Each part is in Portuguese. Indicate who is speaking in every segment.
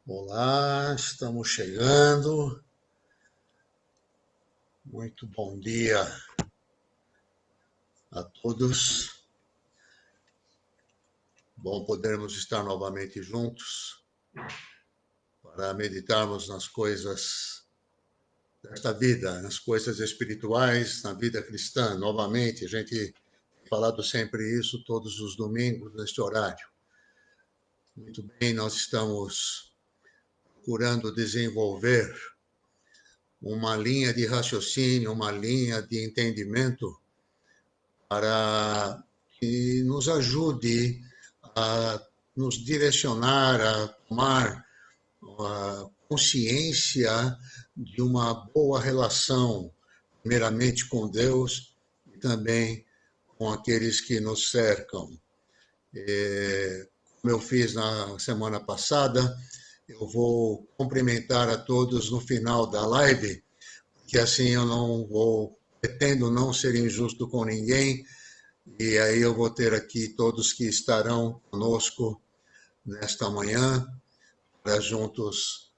Speaker 1: Olá, estamos chegando. Muito bom dia a todos. Bom podermos estar novamente juntos para meditarmos nas coisas desta vida, nas coisas espirituais, na vida cristã. Novamente, a gente tem falado sempre isso todos os domingos neste horário. Muito bem, nós estamos procurando desenvolver uma linha de raciocínio, uma linha de entendimento para que nos ajude a nos direcionar, a tomar a consciência de uma boa relação, primeiramente com Deus e também com aqueles que nos cercam. Como eu fiz na semana passada, eu vou cumprimentar a todos no final da live, que assim eu não vou, pretendo não ser injusto com ninguém, e aí eu vou ter aqui todos que estarão conosco nesta manhã, para juntos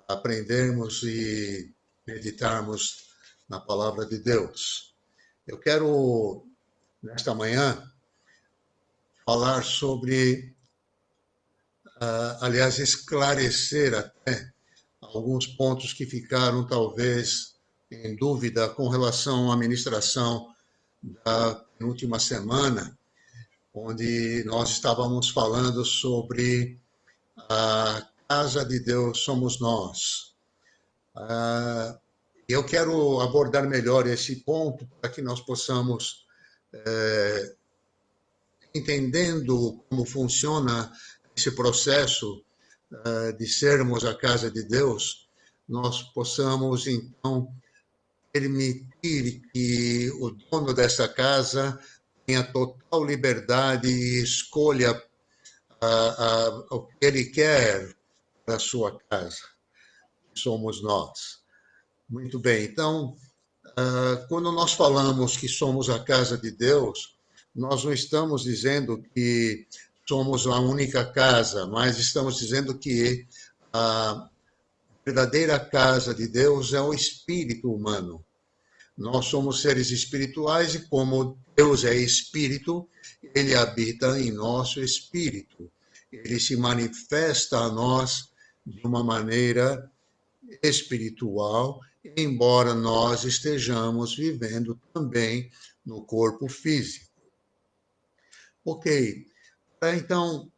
Speaker 1: aprendermos e meditarmos na palavra de Deus. Eu quero, nesta manhã, falar sobre, aliás, esclarecer até alguns pontos que ficaram talvez em dúvida com relação à ministração da última semana, onde nós estávamos falando sobre a casa de Deus somos nós. Eu quero abordar melhor esse ponto para que nós possamos, entendendo como funciona esse processo de sermos a casa de Deus, nós possamos, então, permitir que o dono dessa casa tenha total liberdade e escolha o que ele quer para a sua casa. Somos nós. Muito bem, então, quando nós falamos que somos a casa de Deus, nós não estamos dizendo que somos a única casa, mas estamos dizendo que a verdadeira casa de Deus é o espírito humano. Nós somos seres espirituais e como Deus é espírito, ele habita em nosso espírito. Ele se manifesta a nós de uma maneira espiritual, embora nós estejamos vivendo também no corpo físico. Ok, para então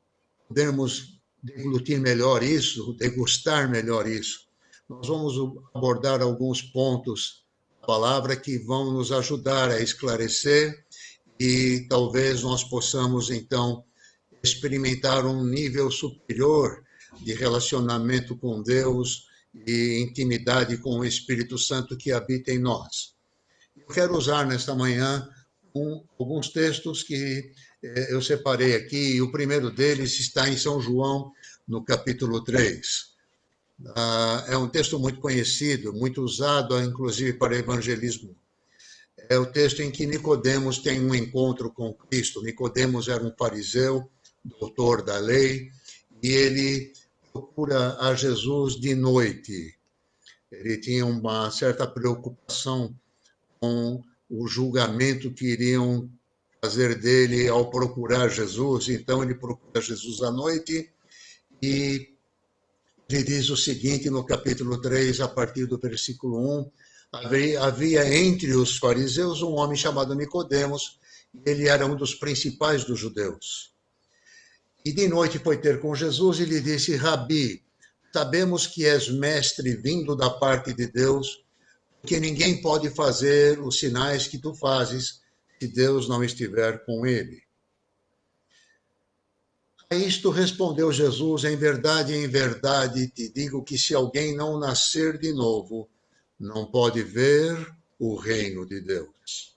Speaker 1: podermos deglutir melhor isso, degustar melhor isso, nós vamos abordar alguns pontos da palavra que vão nos ajudar a esclarecer e talvez nós possamos então experimentar um nível superior de relacionamento com Deus e intimidade com o Espírito Santo que habita em nós. Eu quero usar nesta manhã alguns textos que eu separei aqui, e o primeiro deles está em São João, no capítulo 3. É um texto muito conhecido, muito usado, inclusive, para evangelismo. É o texto em que Nicodemos tem um encontro com Cristo. Nicodemos era um fariseu, doutor da lei, e ele procura a Jesus de noite. Ele tinha uma certa preocupação com o julgamento que iriam fazer dele ao procurar Jesus. Então ele procura Jesus à noite e ele diz o seguinte no capítulo 3, a partir do versículo 1, havia entre os fariseus um homem chamado Nicodemos, e ele era um dos principais dos judeus. E de noite foi ter com Jesus e lhe disse: Rabi, sabemos que és mestre vindo da parte de Deus, porque ninguém pode fazer os sinais que tu fazes se Deus não estiver com ele. A isto respondeu Jesus: em verdade te digo que se alguém não nascer de novo, não pode ver o reino de Deus.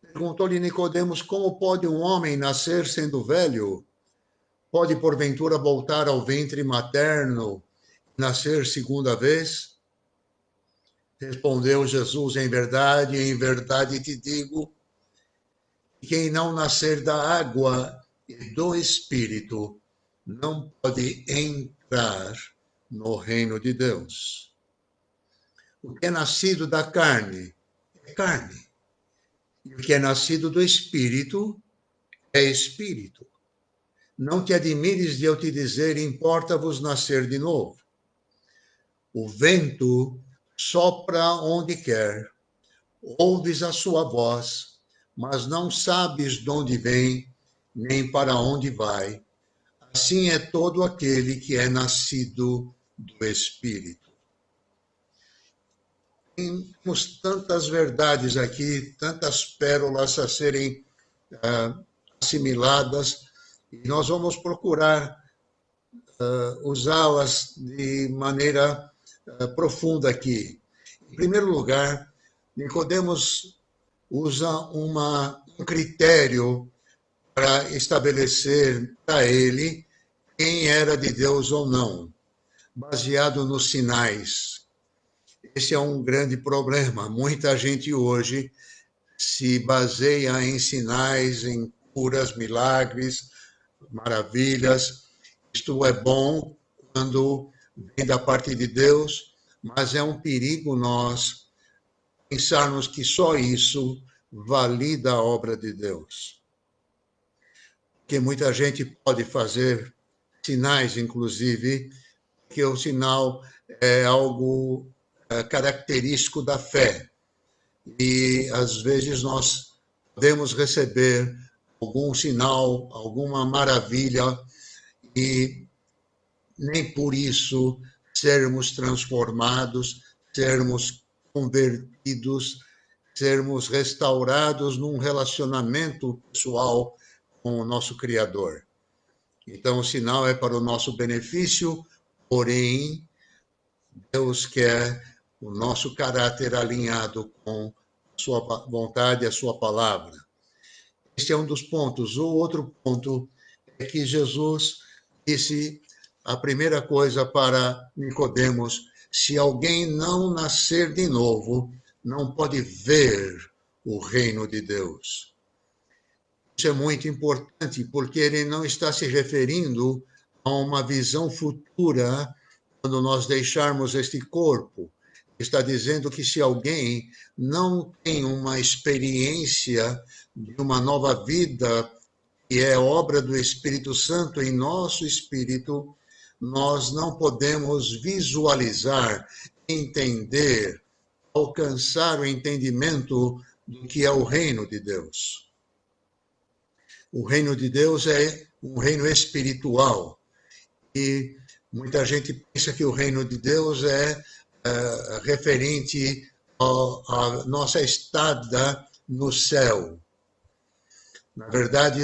Speaker 1: Perguntou-lhe Nicodemos: como pode um homem nascer sendo velho? Pode porventura voltar ao ventre materno e nascer segunda vez? Respondeu Jesus: em verdade te digo, quem não nascer da água e do Espírito não pode entrar no reino de Deus. O que é nascido da carne é carne. E o que é nascido do Espírito é Espírito. Não te admires de eu te dizer, importa-vos nascer de novo. O vento sopra onde quer, ouves a sua voz, mas não sabes de onde vem, nem para onde vai. Assim é todo aquele que nascido do Espírito. Temos tantas verdades aqui, tantas pérolas a serem assimiladas, e nós vamos procurar usá-las de maneira profunda aqui. Em primeiro lugar, Nicodemos usa um critério para estabelecer para ele quem era de Deus ou não, baseado nos sinais. Esse é um grande problema. Muita gente hoje se baseia em sinais, em curas, milagres, maravilhas. Isto é bom quando vem da parte de Deus, mas é um perigo nós pensarmos que só isso valida a obra de Deus. Porque muita gente pode fazer sinais, inclusive, que o sinal é algo característico da fé. E, às vezes, nós podemos receber algum sinal, alguma maravilha, e nem por isso sermos transformados, sermos convertidos, sermos restaurados num relacionamento pessoal com o nosso Criador. Então, o sinal é para o nosso benefício, porém, Deus quer o nosso caráter alinhado com a sua vontade e a sua palavra. Este é um dos pontos. O outro ponto é que Jesus disse a primeira coisa para Nicodemos: se alguém não nascer de novo, não pode ver o reino de Deus. Isso é muito importante, porque ele não está se referindo a uma visão futura quando nós deixarmos este corpo. Está dizendo que se alguém não tem uma experiência de uma nova vida, que é obra do Espírito Santo em nosso espírito, nós não podemos visualizar, entender, alcançar o entendimento do que é o reino de Deus. O reino de Deus é um reino espiritual. E muita gente pensa que o reino de Deus é referente à nossa estada no céu. Na verdade,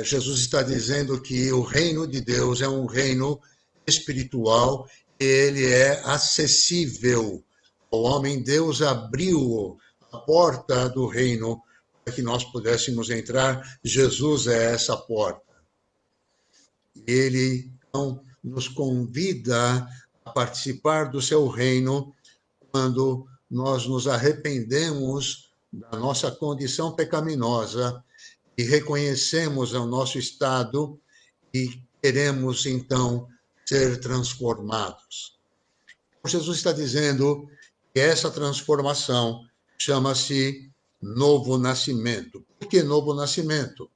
Speaker 1: Jesus está dizendo que o reino de Deus é um reino espiritual, e ele é acessível ao homem. Deus abriu a porta do reino para que nós pudéssemos entrar. Jesus é essa porta. Ele, então, nos convida a participar do seu reino quando nós nos arrependemos da nossa condição pecaminosa e reconhecemos o nosso estado e queremos, então, ser transformados. Jesus está dizendo que essa transformação chama-se novo nascimento. Por que novo nascimento?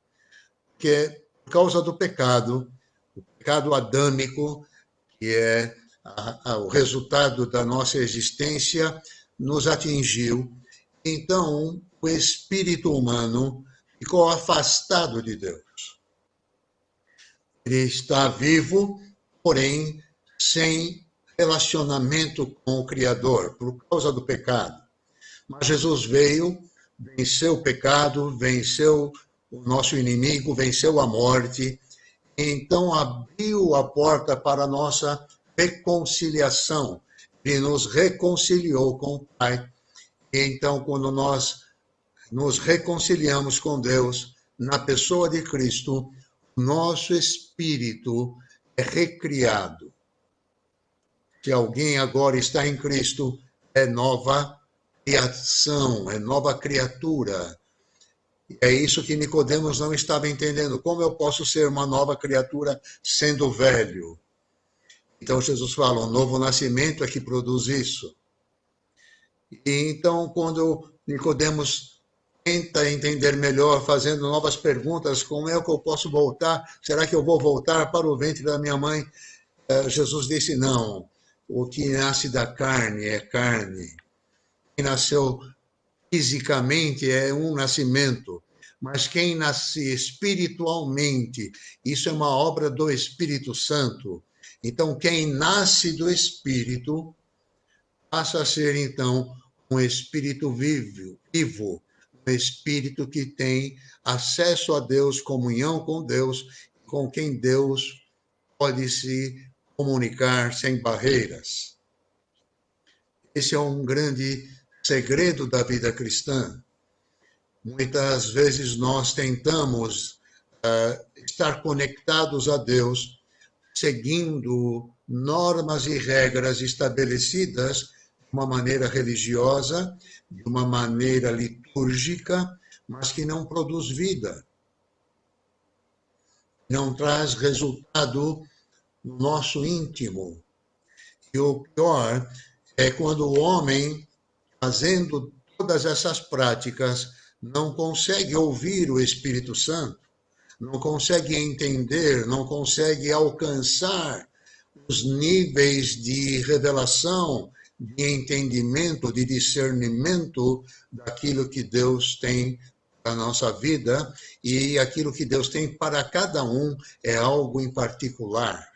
Speaker 1: Porque por causa do pecado, o pecado adâmico, que é o resultado da nossa existência, nos atingiu. Então, o espírito humano ficou afastado de Deus. Ele está vivo, porém, sem relacionamento com o Criador, por causa do pecado. Mas Jesus veio, venceu o pecado, venceu o nosso inimigo, venceu a morte, então abriu a porta para a nossa reconciliação. Ele nos reconciliou com o Pai. E então, quando nós nos reconciliamos com Deus, na pessoa de Cristo, nosso espírito é recriado. Se alguém agora está em Cristo, é nova criação, é nova criatura. É isso que Nicodemos não estava entendendo. Como eu posso ser uma nova criatura sendo velho? Então Jesus fala, o novo nascimento é que produz isso. E então, quando Nicodemos tenta entender melhor, fazendo novas perguntas, como é que eu posso voltar? Será que eu vou voltar para o ventre da minha mãe? Jesus disse, não, o que nasce da carne é carne. Quem nasceu fisicamente é um nascimento, mas quem nasce espiritualmente, isso é uma obra do Espírito Santo. Então, quem nasce do Espírito passa a ser, então, um espírito vivo, um espírito que tem acesso a Deus, comunhão com Deus, com quem Deus pode se comunicar sem barreiras. Esse é um grande segredo da vida cristã. Muitas vezes nós tentamos estar conectados a Deus, seguindo normas e regras estabelecidas de uma maneira religiosa, de uma maneira litúrgica, mas que não produz vida, não traz resultado no nosso íntimo. E o pior é quando o homem, fazendo todas essas práticas, não consegue ouvir o Espírito Santo, não consegue entender, não consegue alcançar os níveis de revelação, de entendimento, de discernimento daquilo que Deus tem para a nossa vida, e aquilo que Deus tem para cada um é algo em particular.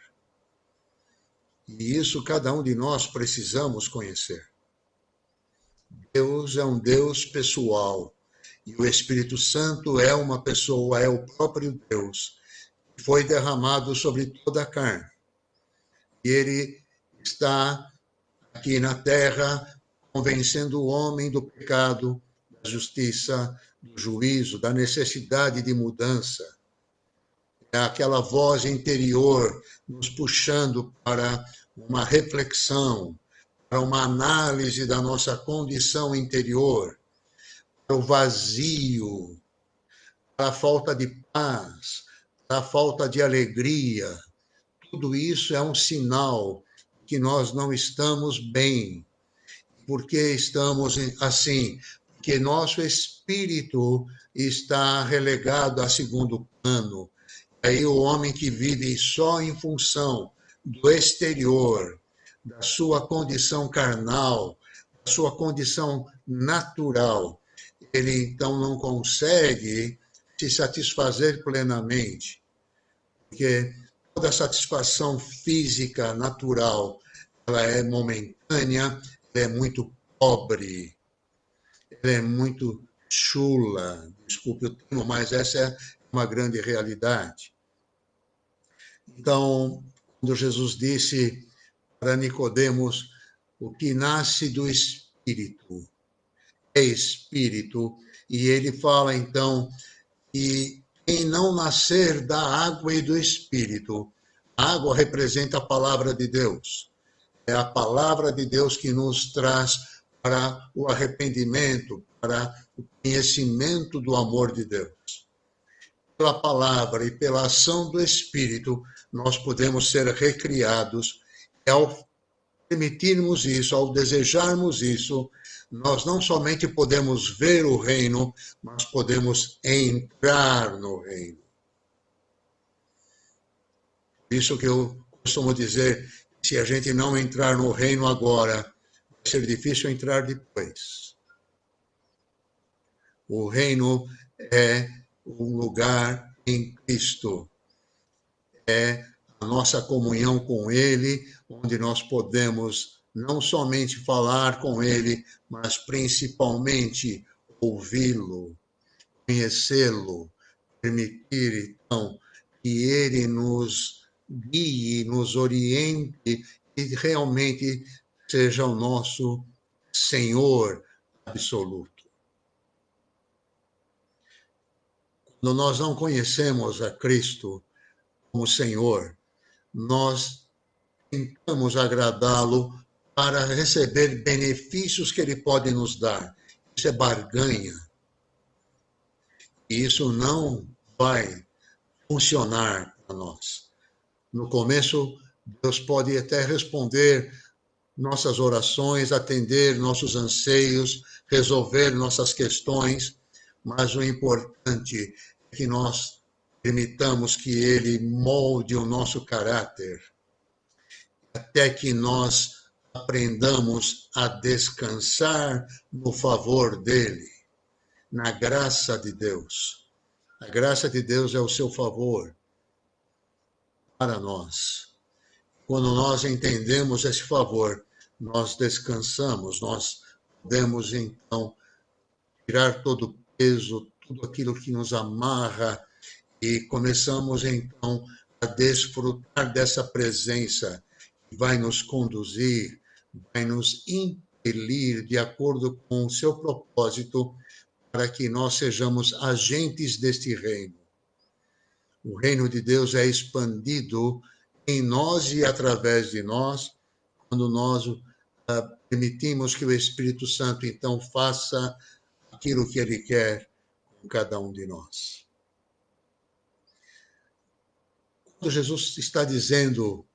Speaker 1: E isso cada um de nós precisamos conhecer. Deus é um Deus pessoal. E o Espírito Santo é uma pessoa, é o próprio Deus, que foi derramado sobre toda a carne. E ele está aqui na terra convencendo o homem do pecado, da justiça, do juízo, da necessidade de mudança. É aquela voz interior nos puxando para uma reflexão, para uma análise da nossa condição interior, para o vazio, para a falta de paz, para a falta de alegria. Tudo isso é um sinal que nós não estamos bem. Por que estamos assim? Porque nosso espírito está relegado a segundo plano. Aí o homem que vive só em função do exterior, da sua condição carnal, da sua condição natural, ele então não consegue se satisfazer plenamente, porque toda satisfação física natural, ela é momentânea, ela é muito pobre, ela é muito chula, desculpe o termo, mas essa é uma grande realidade. Então, quando Jesus disse para Nicodemos, o que nasce do Espírito é Espírito, e ele fala então que quem não nascer da água e do Espírito, a água representa a palavra de Deus. É a palavra de Deus que nos traz para o arrependimento, para o conhecimento do amor de Deus. Pela palavra e pela ação do Espírito, nós podemos ser recriados. E ao permitirmos isso, ao desejarmos isso, nós não somente podemos ver o reino, mas podemos entrar no reino. Por isso que eu costumo dizer, se a gente não entrar no reino agora, vai ser difícil entrar depois. O reino é um lugar em Cristo. É a nossa comunhão com Ele, onde nós podemos não somente falar com Ele, mas principalmente ouvi-lo, conhecê-lo, permitir, então, que Ele nos guie, nos oriente e realmente seja o nosso Senhor absoluto. Quando nós não conhecemos a Cristo como Senhor, nós tentamos agradá-lo para receber benefícios que ele pode nos dar. Isso é barganha. E isso não vai funcionar para nós. No começo, Deus pode até responder nossas orações, atender nossos anseios, resolver nossas questões, mas o importante é que nós permitamos que Ele molde o nosso caráter, até que nós aprendamos a descansar no favor dEle, na graça de Deus. A graça de Deus é o seu favor para nós. Quando nós entendemos esse favor, nós descansamos, nós podemos então tirar todo o peso, tudo aquilo que nos amarra e começamos então a desfrutar dessa presença que vai nos conduzir, vai nos impelir de acordo com o seu propósito para que nós sejamos agentes deste reino. O reino de Deus é expandido em nós e através de nós, quando nós permitimos que o Espírito Santo, então, faça aquilo que ele quer com cada um de nós. Quando Jesus está dizendo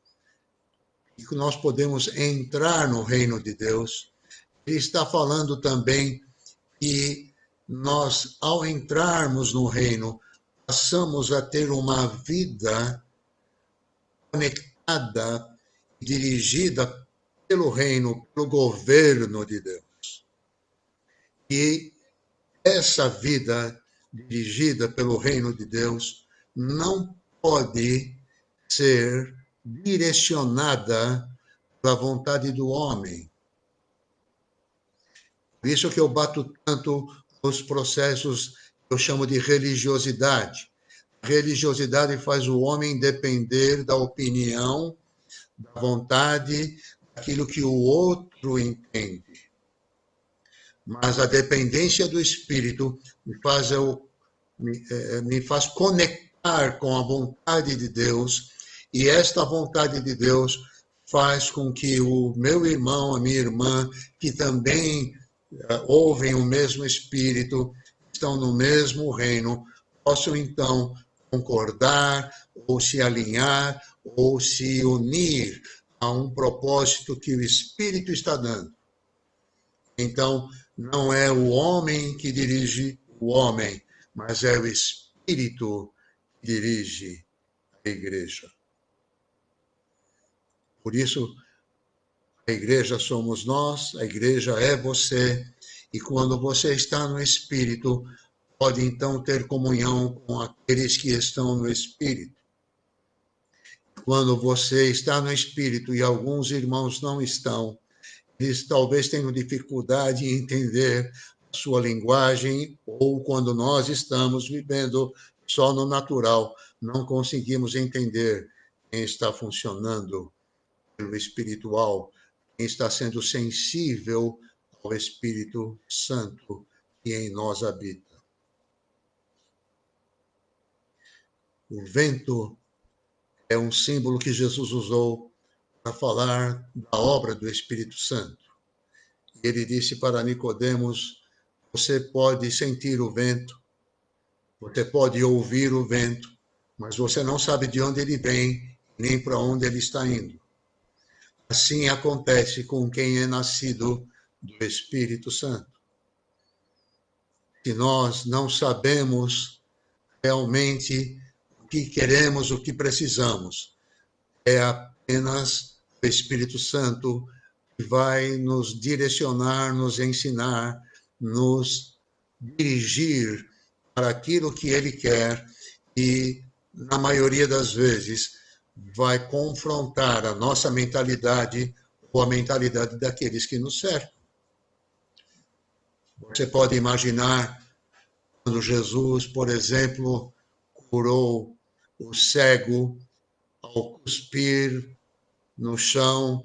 Speaker 1: que nós podemos entrar no reino de Deus, ele está falando também que nós, ao entrarmos no reino, passamos a ter uma vida conectada e dirigida pelo reino, pelo governo de Deus. E essa vida dirigida pelo reino de Deus não pode ser direcionada pela vontade do homem. Por isso que eu bato tanto nos processos que eu chamo de religiosidade. A religiosidade faz o homem depender da opinião, da vontade, daquilo que o outro entende. Mas a dependência do Espírito me faz conectar com a vontade de Deus, e esta vontade de Deus faz com que o meu irmão, a minha irmã, que também ouvem o mesmo Espírito, estão no mesmo reino, possam então concordar, ou se alinhar, ou se unir a um propósito que o Espírito está dando. Então, não é o homem que dirige o homem, mas é o Espírito que dirige a igreja. Por isso, a igreja somos nós, a igreja é você, e quando você está no Espírito, pode então ter comunhão com aqueles que estão no Espírito. Quando você está no Espírito e alguns irmãos não estão, eles talvez tenham dificuldade em entender a sua linguagem, ou quando nós estamos vivendo só no natural, não conseguimos entender quem está funcionando pelo espiritual, quem está sendo sensível ao Espírito Santo que em nós habita. O vento é um símbolo que Jesus usou para falar da obra do Espírito Santo. Ele disse para Nicodemos: você pode sentir o vento, você pode ouvir o vento, mas você não sabe de onde ele vem, nem para onde ele está indo. Assim acontece com quem é nascido do Espírito Santo. Se nós não sabemos realmente o que queremos, o que precisamos, é apenas o Espírito Santo que vai nos direcionar, nos ensinar, nos dirigir para aquilo que ele quer e, na maioria das vezes, vai confrontar a nossa mentalidade ou a mentalidade daqueles que nos cercam. Você pode imaginar quando Jesus, por exemplo, curou o cego ao cuspir no chão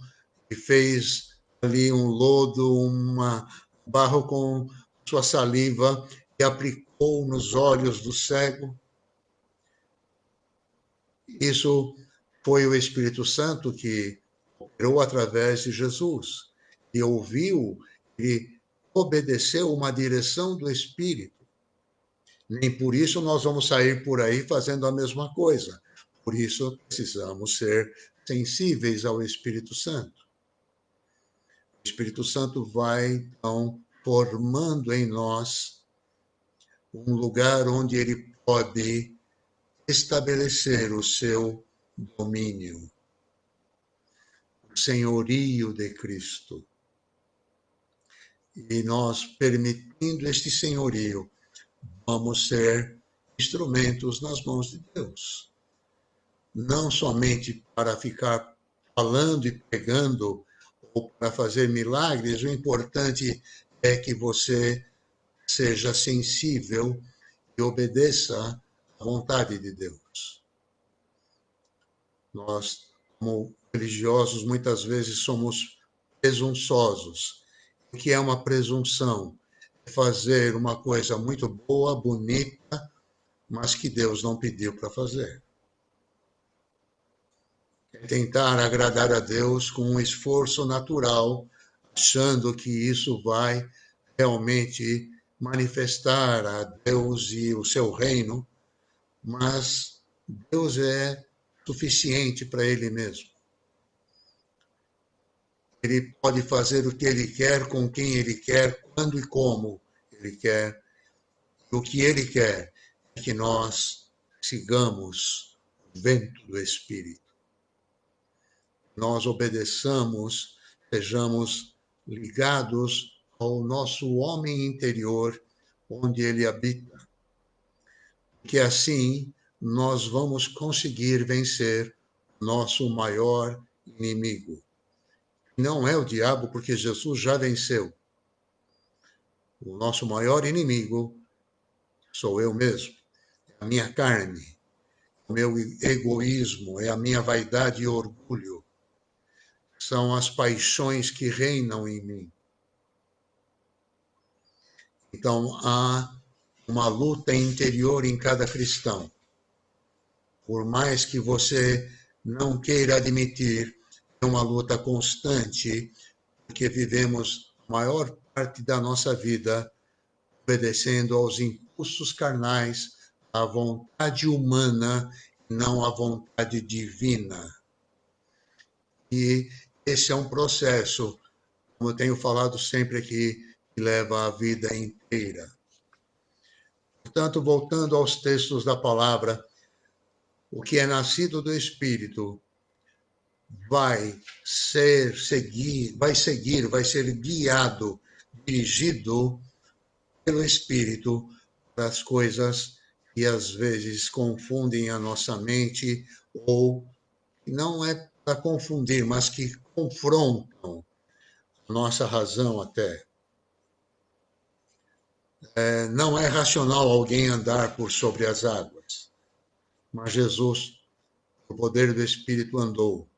Speaker 1: e fez ali um lodo, uma barro com sua saliva e aplicou nos olhos do cego. Isso foi o Espírito Santo que operou através de Jesus e ouviu e obedeceu uma direção do Espírito. Nem por isso nós vamos sair por aí fazendo a mesma coisa. Por isso precisamos ser sensíveis ao Espírito Santo. O Espírito Santo vai, então, formando em nós um lugar onde ele pode estabelecer o seu domínio, o senhorio de Cristo. E nós, permitindo este senhorio, vamos ser instrumentos nas mãos de Deus. Não somente para ficar falando e pregando ou para fazer milagres, o importante é que você seja sensível e obedeça à vontade de Deus. Nós, como religiosos, muitas vezes somos presunçosos. O que é uma presunção? É fazer uma coisa muito boa, bonita, mas que Deus não pediu para fazer. É tentar agradar a Deus com um esforço natural, achando que isso vai realmente manifestar a Deus e o seu reino, mas Deus é suficiente para ele mesmo. Ele pode fazer o que ele quer, com quem ele quer, quando e como ele quer. O que ele quer é que nós sigamos o vento do Espírito. Nós obedeçamos, sejamos ligados ao nosso homem interior, onde ele habita. Que assim nós vamos conseguir vencer nosso maior inimigo. Não é o diabo, porque Jesus já venceu. O nosso maior inimigo sou eu mesmo, é a minha carne, o meu egoísmo, é a minha vaidade e orgulho. São as paixões que reinam em mim. Então, há uma luta interior em cada cristão. Por mais que você não queira admitir, é uma luta constante, porque vivemos a maior parte da nossa vida obedecendo aos impulsos carnais, à vontade humana, não à vontade divina. E esse é um processo, como eu tenho falado sempre aqui, que leva a vida inteira. Portanto, voltando aos textos da palavra, o que é nascido do Espírito vai ser guiado, dirigido pelo Espírito para as coisas que às vezes confundem a nossa mente, ou não é para confundir, mas que confrontam a nossa razão até. Não é racional alguém andar por sobre as águas, mas Jesus, o poder do Espírito, andou.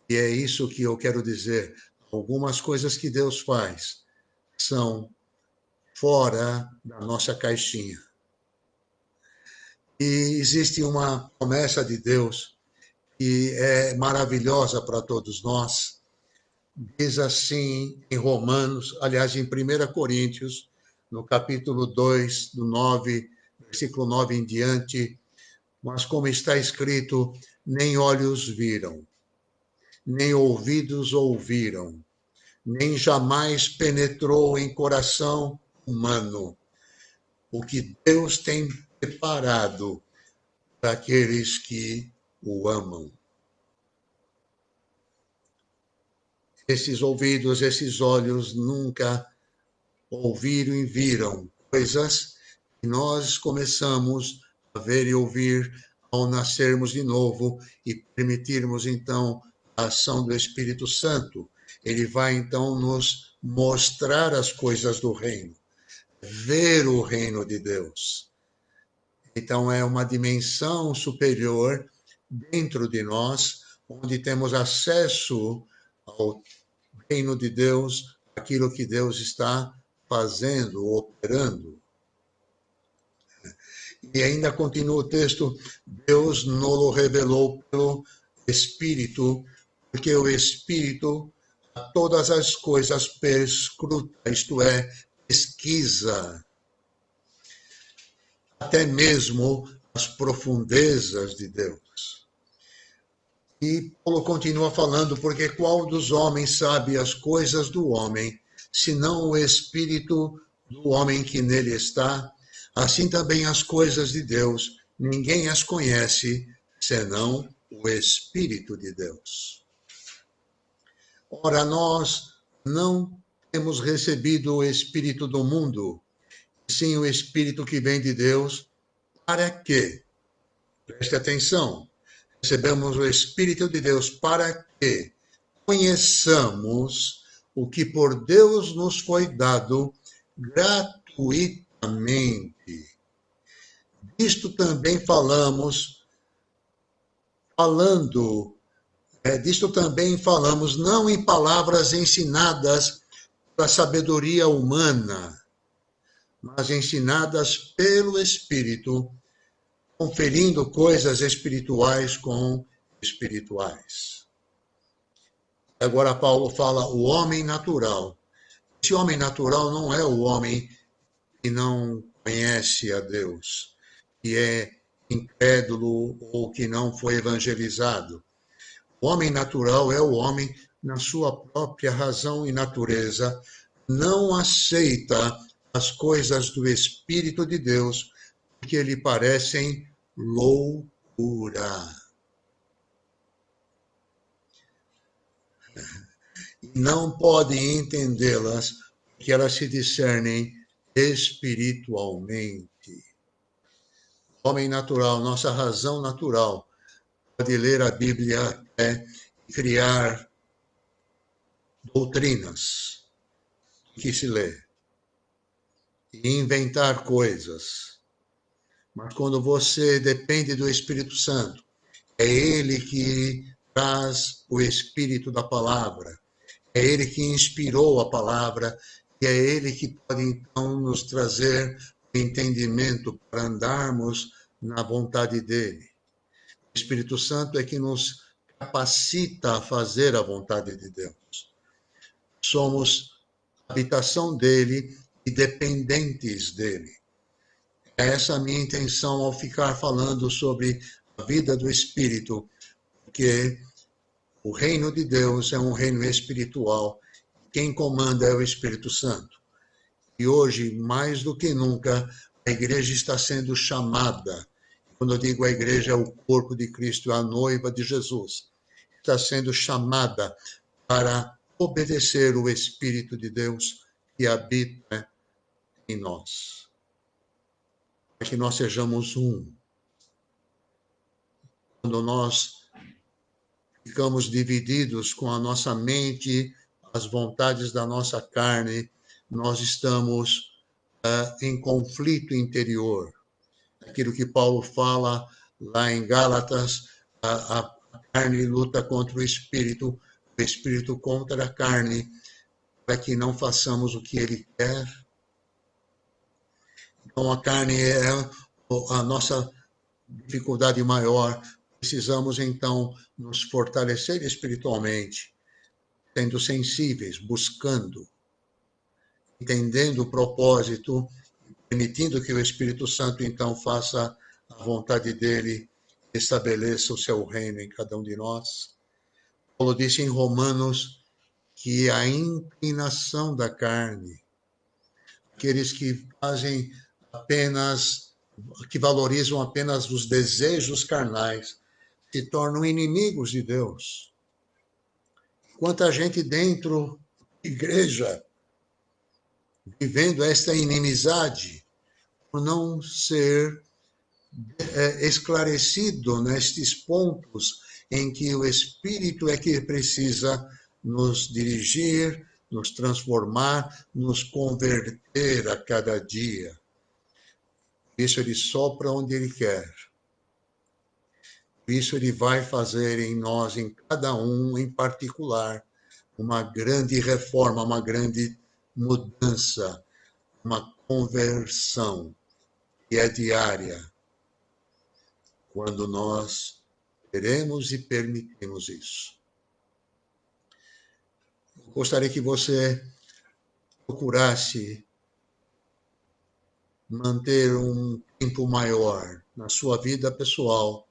Speaker 1: E é isso que eu quero dizer. Algumas coisas que Deus faz são fora da nossa caixinha. E existe uma promessa de Deus que é maravilhosa para todos nós. Diz assim em Romanos, aliás, em 1 Coríntios, no capítulo 2, do 9, versículo 9 em diante, mas como está escrito, nem olhos viram, nem ouvidos ouviram, nem jamais penetrou em coração humano o que Deus tem preparado para aqueles que o amam. Esses ouvidos, esses olhos nunca ouviram e viram coisas que nós começamos a ver e ouvir ao nascermos de novo e permitirmos então a ação do Espírito Santo. Ele vai então nos mostrar as coisas do reino, ver o reino de Deus. Então é uma dimensão superior dentro de nós, onde temos acesso ao reino de Deus, aquilo que Deus está fazendo, operando. E ainda continua o texto, Deus nos revelou pelo Espírito, porque o Espírito a todas as coisas perscruta, isto é, pesquisa. até mesmo as profundezas de Deus. E Paulo continua falando, porque qual dos homens sabe as coisas do homem, senão o espírito do homem que nele está? Assim também as coisas de Deus, ninguém as conhece, senão o Espírito de Deus. Ora, nós não temos recebido o Espírito do mundo, sim o Espírito que vem de Deus, para quê? Preste atenção. Recebemos o Espírito de Deus para que conheçamos o que por Deus nos foi dado gratuitamente. Disto também falamos não em palavras ensinadas pela sabedoria humana, mas ensinadas pelo Espírito, conferindo coisas espirituais com espirituais. Agora Paulo fala o homem natural. Esse homem natural não é o homem que não conhece a Deus, que é incrédulo ou que não foi evangelizado. O homem natural é o homem, na sua própria razão e natureza, não aceita as coisas do Espírito de Deus, porque lhe parecem loucura. Não podem entendê-las, porque elas se discernem espiritualmente. O homem natural, nossa razão natural, pode ler a Bíblia e criar doutrinas que se lê e inventar coisas. Mas quando você depende do Espírito Santo, é ele que traz o espírito da palavra, é ele que inspirou a palavra e é ele que pode então nos trazer o entendimento para andarmos na vontade dele. O Espírito Santo é que nos capacita a fazer a vontade de Deus. Somos habitação dele e dependentes dele. É essa a minha intenção ao ficar falando sobre a vida do Espírito, porque o reino de Deus é um reino espiritual. Quem comanda é o Espírito Santo. E hoje, mais do que nunca, a igreja está sendo chamada. Quando eu digo a igreja, é o corpo de Cristo, a noiva de Jesus. Está sendo chamada para obedecer o Espírito de Deus que habita em nós. Para que nós sejamos um. Quando nós ficamos divididos com a nossa mente, as vontades da nossa carne, nós estamos em conflito interior. Aquilo que Paulo fala lá em Gálatas, a carne luta contra o espírito contra a carne, para que não façamos o que ele quer. Então, a carne é a nossa dificuldade maior. Precisamos, então, nos fortalecer espiritualmente, sendo sensíveis, buscando, entendendo o propósito, permitindo que o Espírito Santo, então, faça a vontade dele, estabeleça o seu reino em cada um de nós. Paulo disse em Romanos que a inclinação da carne, aqueles que fazem apenas, que valorizam apenas os desejos carnais, se tornam inimigos de Deus. Quanta gente dentro da igreja vivendo esta inimizade por não ser esclarecido nestes pontos em que o Espírito é que precisa nos dirigir, nos transformar, nos converter a cada dia. Isso ele sopra onde ele quer. Isso ele vai fazer em nós, em cada um em particular, uma grande reforma, uma grande mudança, uma conversão que é diária, quando nós queremos e permitimos isso. Eu gostaria que você procurasse manter um tempo maior na sua vida pessoal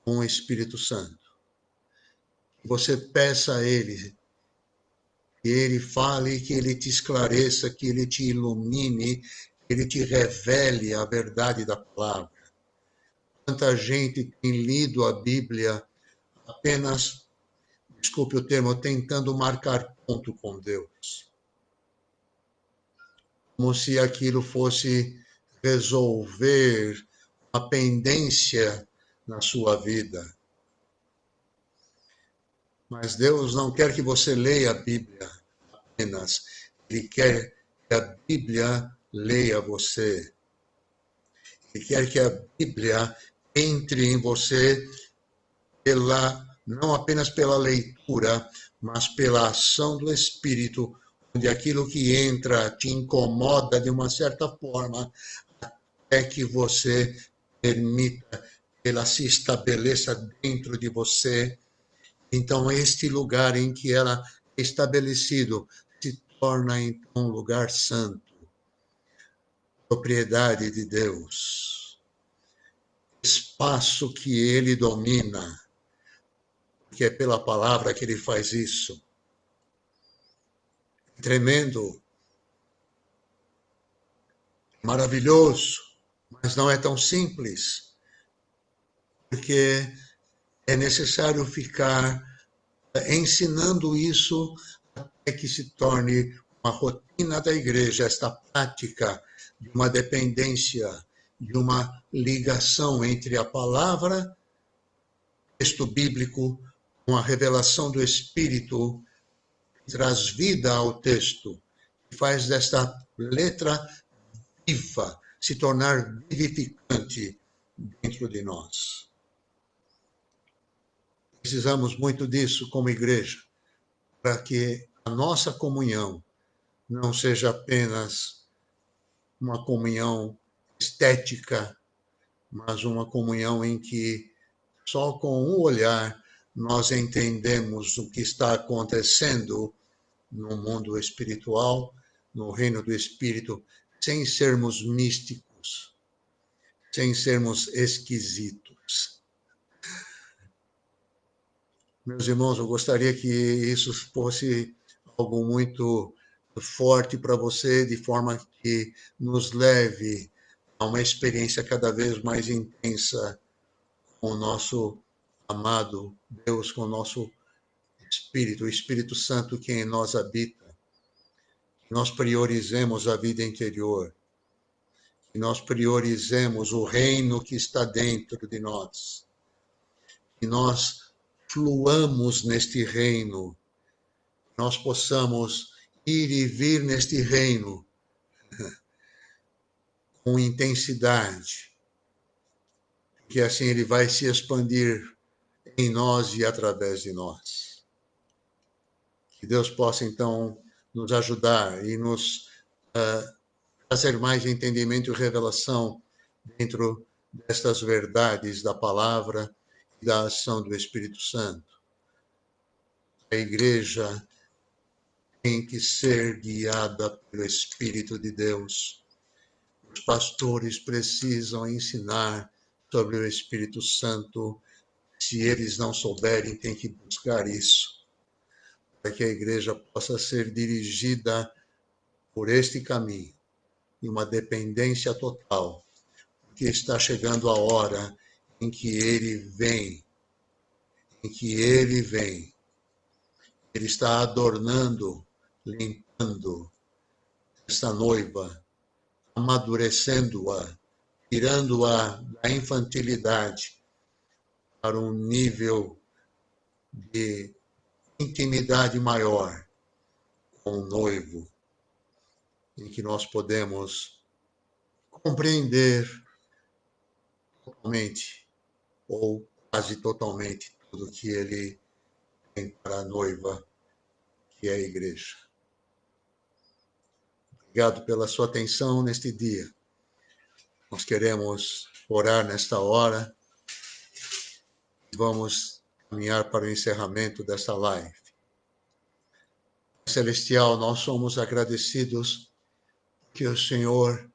Speaker 1: com o Espírito Santo. Você peça a Ele que Ele fale, que Ele te esclareça, que Ele te ilumine, que Ele te revele a verdade da palavra. Quanta gente tem lido a Bíblia apenas, desculpe o termo, tentando marcar ponto com Deus. Como se aquilo fosse resolver uma pendência na sua vida. Mas Deus não quer que você leia a Bíblia apenas. Ele quer que a Bíblia leia você. Ele quer que a Bíblia entre em você não apenas pela leitura, mas pela ação do Espírito, onde aquilo que entra te incomoda de uma certa forma, até que você permita que ela se estabeleça dentro de você. Então, este lugar em que ela é estabelecido se torna, então, um lugar santo, propriedade de Deus, espaço que Ele domina, que é pela palavra que Ele faz isso. Tremendo, maravilhoso, mas não é tão simples, porque é necessário ficar ensinando isso até que se torne uma rotina da igreja, esta prática de uma dependência, de uma ligação entre a palavra, texto bíblico, com a revelação do Espírito, que traz vida ao texto, que faz desta letra viva se tornar vivificante dentro de nós. Precisamos muito disso como igreja, para que a nossa comunhão não seja apenas uma comunhão estética, mas uma comunhão em que só com um olhar nós entendemos o que está acontecendo no mundo espiritual, no reino do Espírito, sem sermos místicos, sem sermos esquisitos. Meus irmãos, eu gostaria que isso fosse algo muito forte para você, de forma que nos leve a uma experiência cada vez mais intensa com o nosso amado Deus, com o nosso Espírito, o Espírito Santo que em nós habita. Que nós priorizemos a vida interior, que nós priorizemos o reino que está dentro de nós, que nós fluamos neste reino, que nós possamos ir e vir neste reino com intensidade, que assim ele vai se expandir em nós e através de nós. Que Deus possa, então, nos ajudar e nos trazer mais entendimento e revelação dentro destas verdades da palavra e da ação do Espírito Santo. A igreja tem que ser guiada pelo Espírito de Deus. Os pastores precisam ensinar sobre o Espírito Santo. Se eles não souberem, tem que buscar isso, para que a igreja possa ser dirigida por este caminho, em uma dependência total, porque está chegando a hora em que ele vem, ele está adornando, limpando esta noiva, amadurecendo-a, tirando-a da infantilidade para um nível de intimidade maior com o noivo, em que nós podemos compreender totalmente ou quase totalmente tudo que ele tem para a noiva, que é a igreja. Obrigado pela sua atenção neste dia. Nós queremos orar nesta hora e vamos caminhar para o encerramento desta live. Celestial, nós somos agradecidos que o Senhor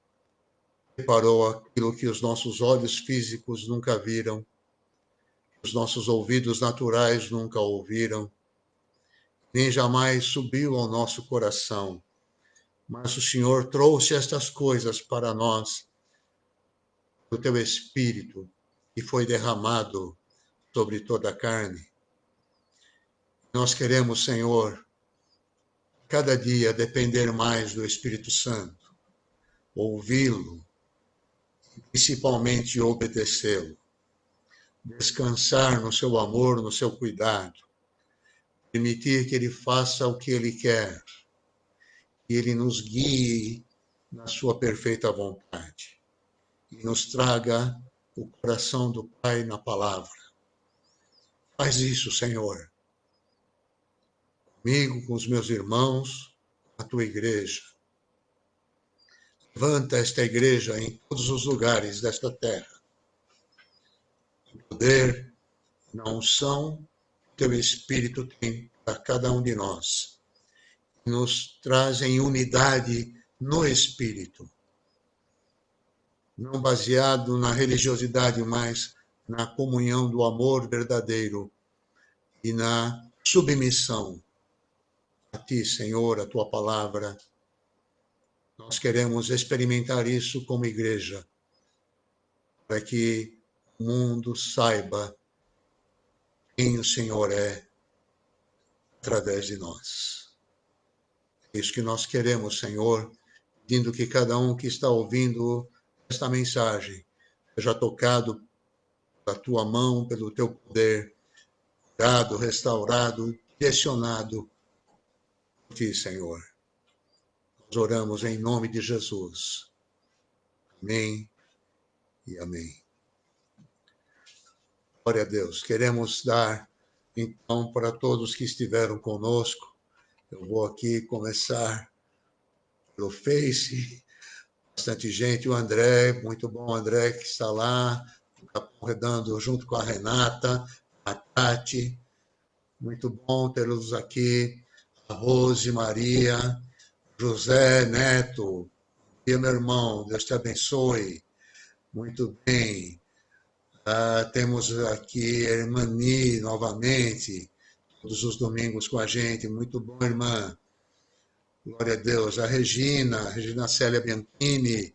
Speaker 1: preparou aquilo que os nossos olhos físicos nunca viram, os nossos ouvidos naturais nunca ouviram, nem jamais subiu ao nosso coração. Mas o Senhor trouxe estas coisas para nós, o teu Espírito, que foi derramado sobre toda a carne. Nós queremos, Senhor, cada dia depender mais do Espírito Santo, ouvi-lo, principalmente obedecê-lo, descansar no seu amor, no seu cuidado, permitir que ele faça o que ele quer, que ele nos guie na sua perfeita vontade e nos traga o coração do Pai na palavra. Faz isso, Senhor, comigo, com os meus irmãos, com a tua igreja. Levanta esta igreja em todos os lugares desta terra. O poder, na unção que teu Espírito tem para cada um de nós. Nos traz em unidade no Espírito. Não baseado na religiosidade, mas na comunhão do amor verdadeiro e na submissão a ti, Senhor, a tua palavra. Nós queremos experimentar isso como igreja, para que o mundo saiba quem o Senhor é através de nós. É isso que nós queremos, Senhor, pedindo que cada um que está ouvindo esta mensagem seja tocado pela tua mão, pelo teu poder, curado, restaurado, direcionado por ti, Senhor. Nós oramos em nome de Jesus. Amém e amém. Glória a Deus. Queremos dar, então, para todos que estiveram conosco, eu vou aqui começar pelo Face, bastante gente, o André, muito bom, André, que está lá, no Capão Redondo, junto com a Renata, a Tati, muito bom tê-los aqui, a Rose, Maria, José Neto, e meu irmão, Deus te abençoe, muito bem. Temos aqui a irmã Ni, novamente, todos os domingos com a gente, muito bom, irmã. Glória a Deus. A Regina Célia Bianchini,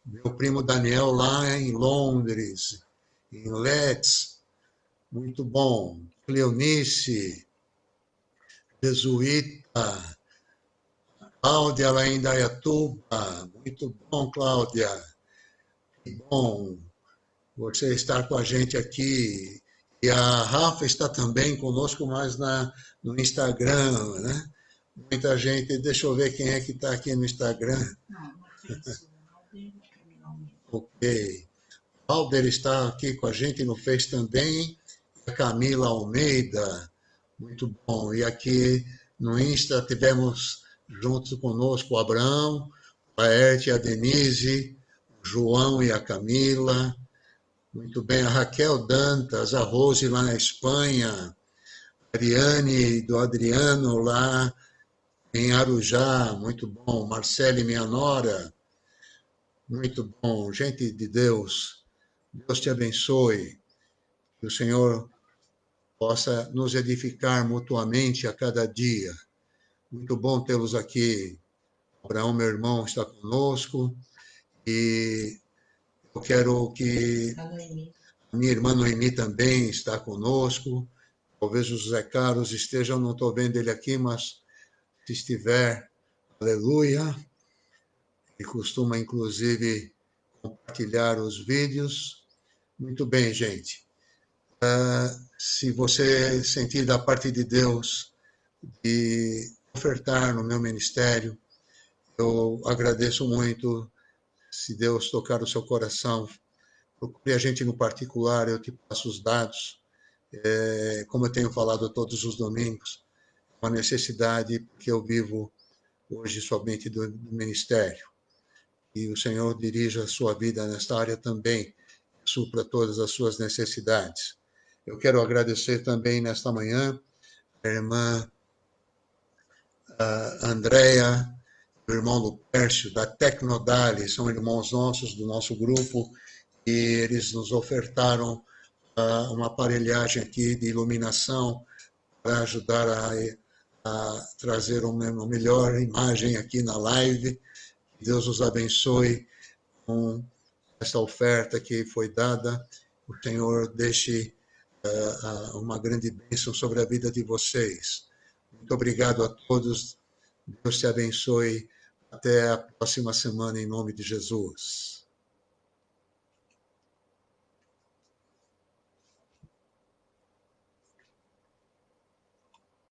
Speaker 1: meu primo Daniel lá em Londres, em Leeds, muito bom. Cleonice, Jesuíta, Cláudia lá em Indaiatuba, muito bom, Cláudia. Que bom você estar com a gente aqui. E a Rafa está também conosco, mas no Instagram, né? Muita gente, deixa eu ver quem é que está aqui no Instagram. Ok. Alder está aqui com a gente no Face também. A Camila Almeida, muito bom. E aqui no Insta tivemos juntos conosco o Abraão, a Laerte, a Denise, o João e a Camila. Muito bem, a Raquel Dantas, a Rose lá na Espanha, a Ariane do Adriano lá em Arujá, muito bom. Marcele, minha nora, muito bom. Gente de Deus, Deus te abençoe. Que o Senhor possa nos edificar mutuamente a cada dia. Muito bom tê-los aqui. Abraão, meu irmão, está conosco. E eu quero que a minha irmã Noemi também está conosco. Talvez o José Carlos esteja, não estou vendo ele aqui, mas se estiver, aleluia. Ele costuma, inclusive, compartilhar os vídeos. Muito bem, gente. Se você sentir da parte de Deus de ofertar no meu ministério, eu agradeço muito. Se Deus tocar o seu coração, procure a gente no particular, eu te passo os dados. Como eu tenho falado todos os domingos, uma necessidade, porque eu vivo hoje somente do ministério. E o Senhor dirija a sua vida nesta área também, supra todas as suas necessidades. Eu quero agradecer também nesta manhã a irmã Andréia o irmão Lupércio, da Tecnodali, são irmãos nossos, do nosso grupo, e eles nos ofertaram uma aparelhagem aqui de iluminação para ajudar a trazer uma melhor imagem aqui na live. Deus os abençoe com essa oferta que foi dada. O Senhor deixe uma grande bênção sobre a vida de vocês. Muito obrigado a todos. Deus te abençoe. Até a próxima semana, em nome de Jesus.